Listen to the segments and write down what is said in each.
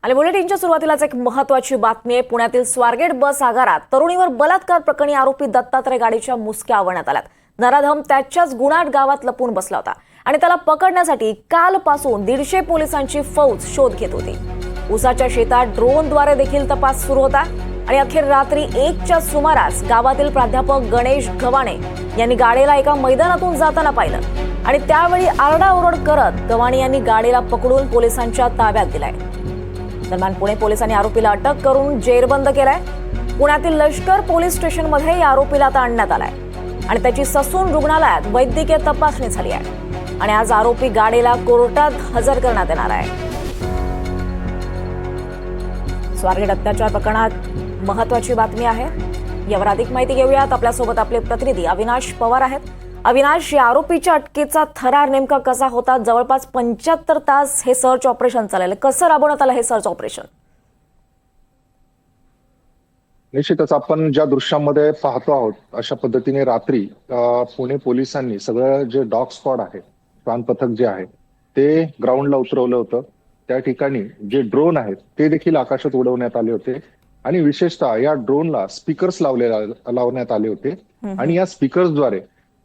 आणि बुलेटिनच्या सुरुवातीलाच एक महत्त्वाची बातमी आहे। पुण्यातील स्वारगेट बस आगारात तरुणीवर बलात्कार प्रकरणी आरोपी दत्तात्रय गाडीच्या मुसक्या आवळण्यात आल्यात। नराधम त्याच्याच गुणाट गावात लपून बसला होता आणि त्याला पकडण्यासाठी कालपासून 150 पोलिसांची फौज शोध घेत होती। उसाच्या शेतात ड्रोनद्वारे देखील तपास सुरू होता आणि अखेर रात्री 1च्या सुमारास गावातील प्राध्यापक गणेश गव्हाणे यांनी गाडीला एका मैदानातून जाताना पाहिलं आणि त्यावेळी आरडाओरड करत गव्हाणे यांनी गाडीला पकडून पोलिसांच्या ताब्यात दिलाय। दरम्यान पुणे पोलिसांनी आरोपीला अटक करून जेरबंद केलाय। पुण्यातील लष्कर पोलीस स्टेशनमध्ये या आरोपीला आता आणण्यात आलाय आणि त्याची ससून रुग्णालयात वैद्यकीय तपासणी झाली आहे आणि आज आरोपी गाडीला कोर्टात हजर करण्यात येणार आहे। स्वारगेट अत्याचार प्रकरणात महत्त्वाची बातमी आहे, यावर अधिक माहिती घेऊयात। आपल्यासोबत आपले प्रतिनिधी अविनाश पवार आहेत। अविनाश, या आरोपीच्या अटकेचा थरार नेमका कसा होता? जवळपास 75 तास हे सर्च ऑपरेशन चाललं, कसं राबवण्यात आलं हे सर्च ऑपरेशन? निश्चितच आपण ज्या दृश्यामध्ये पाहतो आहोत अशा पद्धतीने रात्री पुणे पोलिसांनी सगळं जे डॉग स्क्वॉड आहे, श्वान पथक जे आहे ते ग्राउंडला उतरवलं होतं। त्या ठिकाणी जे ड्रोन आहेत ते देखील आकाशात उडवण्यात आले होते आणि विशेषतः या ड्रोनला स्पीकर्स लावण्यात आले होते आणि या स्पीकर्सद्वारे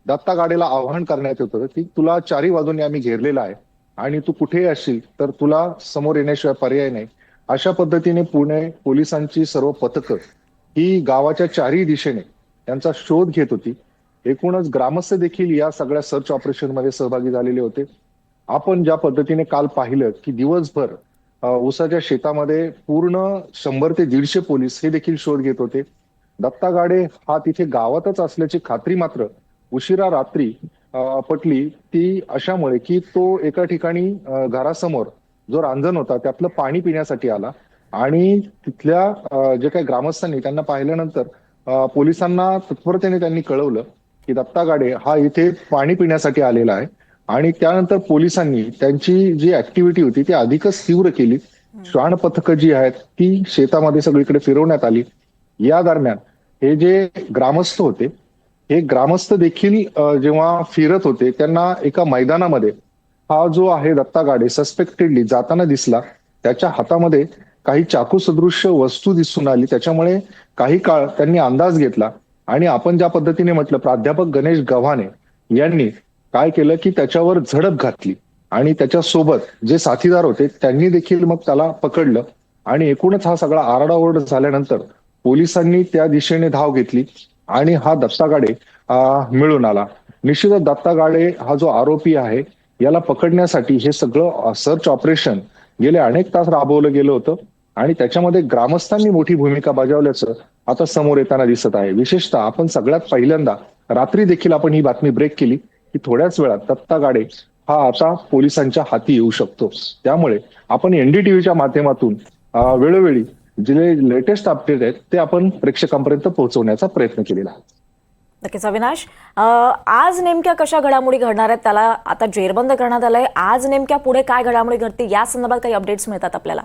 दत्ता गाडीला आवाहन करण्यात येत होतं की तुला चारही बाजूने आम्ही घेरलेला आहे आणि तू कुठेही असशील तर तुला समोर येण्याशिवाय पर्याय नाही। अशा पद्धतीने पुणे पोलिसांची सर्व पथकं ही गावाच्या चारही दिशेने त्यांचा शोध घेत होती। एकूणच ग्रामस्थ देखील या सगळ्या सर्च ऑपरेशन मध्ये सहभागी झालेले होते। आपण ज्या पद्धतीने काल पाहिलं की दिवसभर ऊसाच्या शेतामध्ये पूर्ण 100 ते 150 पोलीस हे देखील शोध घेत होते। दत्ता गाडे हा तिथे गावातच असल्याची खात्री मात्र उशिरा रात्री पटली, ती अशामुळे की तो एका ठिकाणी घरासमोर जो रांजण होता त्यातलं पाणी पिण्यासाठी आला आणि तिथल्या जे काही ग्रामस्थांनी त्यांना पाहिल्यानंतर पोलिसांना तत्परतेने त्यांनी कळवलं की दत्ता गाडे हा इथे पाणी पिण्यासाठी आलेला आहे आणि त्यानंतर पोलिसांनी त्यांची जी ऍक्टिव्हिटी होती ती अधिकच तीव्र केली। श्वान पथकं जी आहेत ती शेतामध्ये सगळीकडे फिरवण्यात आली। या दरम्यान हे जे ग्रामस्थ होते हे ग्रामस्थ देखील जेव्हा फिरत होते त्यांना एका मैदानामध्ये हा जो आहे दत्ता गाडे सस्पेक्टेडली जाताना दिसला। त्याच्या हातामध्ये काही चाकू सदृश्य वस्तू दिसून आली, त्याच्यामुळे काही काळ त्यांनी अंदाज घेतला आणि आपण ज्या पद्धतीने म्हटलं प्राध्यापक गणेश गव्हाणे यांनी काय केलं की त्याच्यावर झडप घातली आणि त्याच्यासोबत जे साथीदार होते त्यांनी देखील मग त्याला पकडलं आणि एकूणच हा सगळा आरडाओरड झाल्यानंतर पोलिसांनी त्या दिशेने धाव घेतली आणि हा दत्ता गाडे मिळून आला। निश्चितच दत्ता गाडे हा जो आरोपी आहे याला पकडण्यासाठी हे सगळं सर्च ऑपरेशन गेले अनेक तास राबवलं गेलं होतं आणि त्याच्यामध्ये ग्रामस्थांनी मोठी भूमिका बजावल्याचं आता समोर येताना दिसत आहे। विशेषतः आपण सगळ्यात पहिल्यांदा रात्री देखील आपण ही बातमी ब्रेक केली की थोड्याच वेळात दत्ता गाडे हा आता पोलिसांच्या हाती येऊ शकतो। त्यामुळे आपण NDTVच्या माध्यमातून वेळोवेळी जे लेटेस्ट अपडेट आहेत ते आपण प्रेक्षकांपर्यंत पोहोचवण्याचा प्रयत्न केलेला आहे। नक्कीच अविनाश, आज नेमक्या कशा घडामोडी घडणार आहेत? त्याला आता जेरबंद करण्यात आलंय, आज नेमक्या पुढे काय घडामोडी घडते या संदर्भात काही अपडेट्स मिळतात आपल्याला?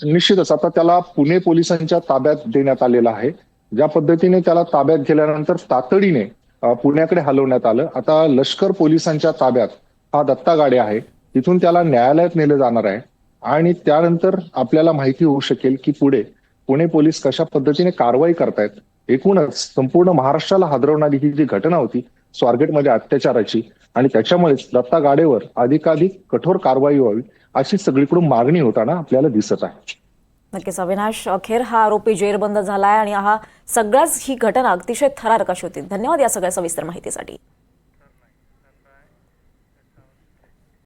निश्चितच आता त्याला पुणे पोलिसांच्या ताब्यात देण्यात आलेला आहे। ज्या पद्धतीने त्याला ताब्यात गेल्यानंतर तातडीने पुण्याकडे हलवण्यात आलं। आता लष्कर पोलिसांच्या ताब्यात हा दत्ता गाडे आहे, तिथून त्याला न्यायालयात नेलं जाणार आहे आणि त्यानंतर आपल्याला माहिती होऊ शकेल की पुढे पुणे पोलीस कशा पद्धतीने कारवाई करतायत। एकूणच संपूर्ण महाराष्ट्राला हादरवणारी ही जी घटना होती स्वारगेटमध्ये अत्याचाराची आणि त्याच्यामुळेच दत्ता गाडेवर अधिकाधिक कठोर कारवाई व्हावी अशी सगळीकडून मागणी होताना आपल्याला दिसत आहे। नक्कीच अविनाश, अखेर हा आरोपी जेरबंद झालाय आणि ही घटना अतिशय थरारक अशी होती। धन्यवाद या सगळ्या सविस्तर माहितीसाठी।